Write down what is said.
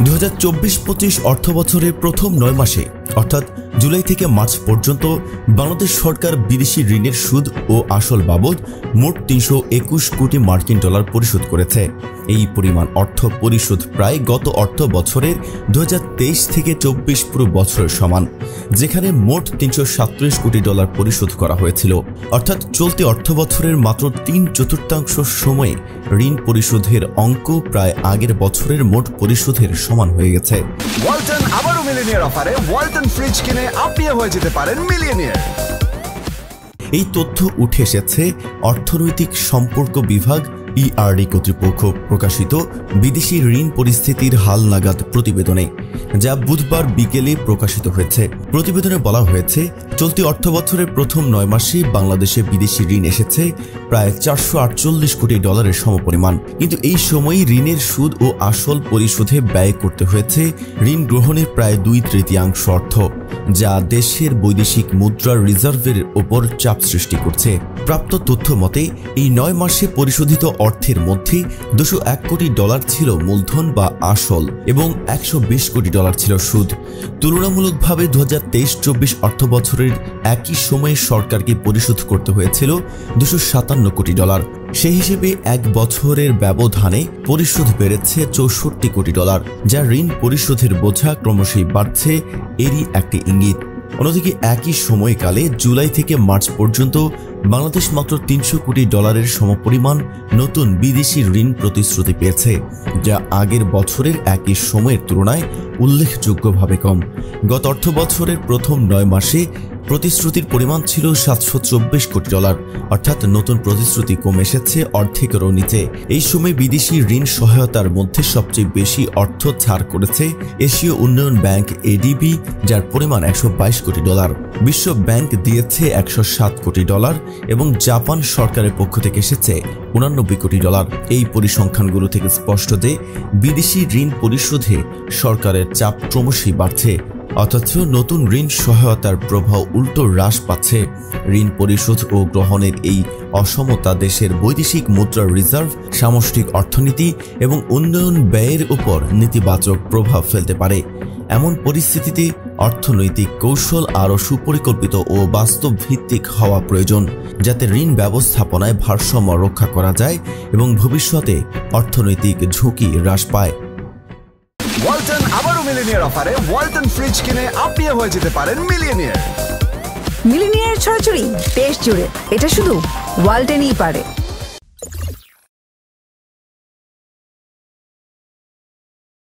2024-25 অর্থবছরের প্রথম 9 মাসে অর্থাৎ জুলাই থেকে মার্চ পর্যন্ত বাংলাদেশ সরকার বিদেশি ঋণের সুদ ও আসল বাবদ মোট 321 কোটি মার্কিন ডলার পরিশোধ করেছে। এই পরিমাণ অর্থ পরিশোধ প্রায় গত অর্থ বছরের 2023 থেকে 24 পুরো বছরের সমান, যেখানে মোট 337 কোটি ডলার পরিশোধ করা হয়েছিল। অর্থাৎ চলতি অর্থ বছরের মাত্র 3/4 সময়ে ঋণ পরিশোধের অঙ্ক প্রায় আগের বছরের মোট পরিশোধের সমান হয়ে গেছে। ওয়ালটন আবারও মিলিয়নিয়ার অফারে ওয়ালটন ফ্রিজ কিনে আপনিও হয়ে যেতে পারেন মিলিয়নিয়ার। এই তথ্য উঠে এসেছে অর্থনৈতিক সম্পর্ক বিভাগ ERD কর্তৃপক্ষ প্রকাশিত বিদেশি ঋণ পরিস্থিতির হালনাগাদ প্রতিবেদনে, যা বুধবার বিকেলে প্রকাশিত হয়েছে। প্রতিবেদনে বলা হয়েছে, চলতি অর্থবছরের প্রথম 9 মাসে বাংলাদেশে বিদেশি ঋণ এসেছে প্রায় 448 কোটি ডলারের সমপরিমাণ। কিন্তু এই সময় ঋণের সুদ ও আসল পরিশোধে ব্যয় করতে হয়েছে ঋণ গ্রহণের প্রায় 2/3 অর্থ, যা দেশের বৈদেশিক মুদ্রার রিজার্ভের ওপর চাপ সৃষ্টি করছে। প্রাপ্ত তথ্য মতে এই 9 মাসে পরিশোধিত অর্থের মধ্যে 201 কোটি ডলার ছিল মূলধন বা আসল এবং 120 কোটি ডলার ছিল সুদ। তুলনামূলকভাবে 2023-24 অর্থবছরের একই সময়ে সরকারকে পরিশোধ করতে হয়েছিল 257 কোটি ডলার। সেই হিসেবে এক বছরের ব্যবধানে পরিশোধ বেড়েছে 64 কোটি ডলার, যা ঋণ পরিশোধের বোঝা ক্রমশই বাড়ছে এরই একটি ইঙ্গিত। অন্যদিকে একই সময়কালে জুলাই থেকে মার্চ পর্যন্ত বাংলাদেশ মাত্র 300 কোটি ডলারের সমপরিমাণ নতুন বিদেশি ঋণ প্রতিশ্রুতি পেয়েছে, যা আগের বছরের একই সময়ের তুলনায় উল্লেখযোগ্যভাবে কম। গত অর্থ বছরের প্রথম 9 মাসে প্রতিশ্রুতির পরিমাণ ছিল 724 কোটি ডলার, অর্থাৎ নতুন প্রতিশ্রুতি কমে এসেছে অর্ধেকেরও নিচে। এই সময় বিদেশি ঋণ সহায়তার মধ্যে সবচেয়ে বেশি অর্থ ছাড় করেছে এশীয় উন্নয়ন ব্যাংক ADB, যার পরিমাণ 122 কোটি ডলার। বিশ্ব ব্যাংক দিয়েছে 107 কোটি ডলার এবং জাপান সরকারের পক্ষ থেকে এসেছে 89 কোটি ডলার। এই পরিসংখ্যানগুলো থেকে স্পষ্ট যে বিদেশি ঋণ পরিশোধে সরকারের চাপ ক্রমশই বাড়ছে, অথচ নতুন ঋণ সহায়তার প্রভাব উল্টো হ্রাস পাচ্ছে। ঋণ পরিশোধ ও গ্রহণের এই অসমতা দেশের বৈদেশিক মুদ্রার রিজার্ভ, সামষ্টিক অর্থনীতি এবং উন্নয়ন ব্যয়ের উপর নেতিবাচক প্রভাব ফেলতে পারে। এমন পরিস্থিতিতে অর্থনৈতিক কৌশল আরও সুপরিকল্পিত ও বাস্তব ভিত্তিক হওয়া প্রয়োজন, যাতে ঋণ ব্যবস্থাপনায় ভারসাম্য রক্ষা করা যায় এবং ভবিষ্যতে অর্থনৈতিক ঝুঁকি হ্রাস পায়। ওয়ালটন আবারও মিলিয়নিয়ার অফারে ওয়ালটন ফ্রিজ কিনে আপনিও হয়ে যেতে পারেন মিলিয়নিয়ার। মিলিয়নিয়ার ছড়াছড়ি দেশ জুড়ে, এটা শুধু ওয়ালটনই পারে।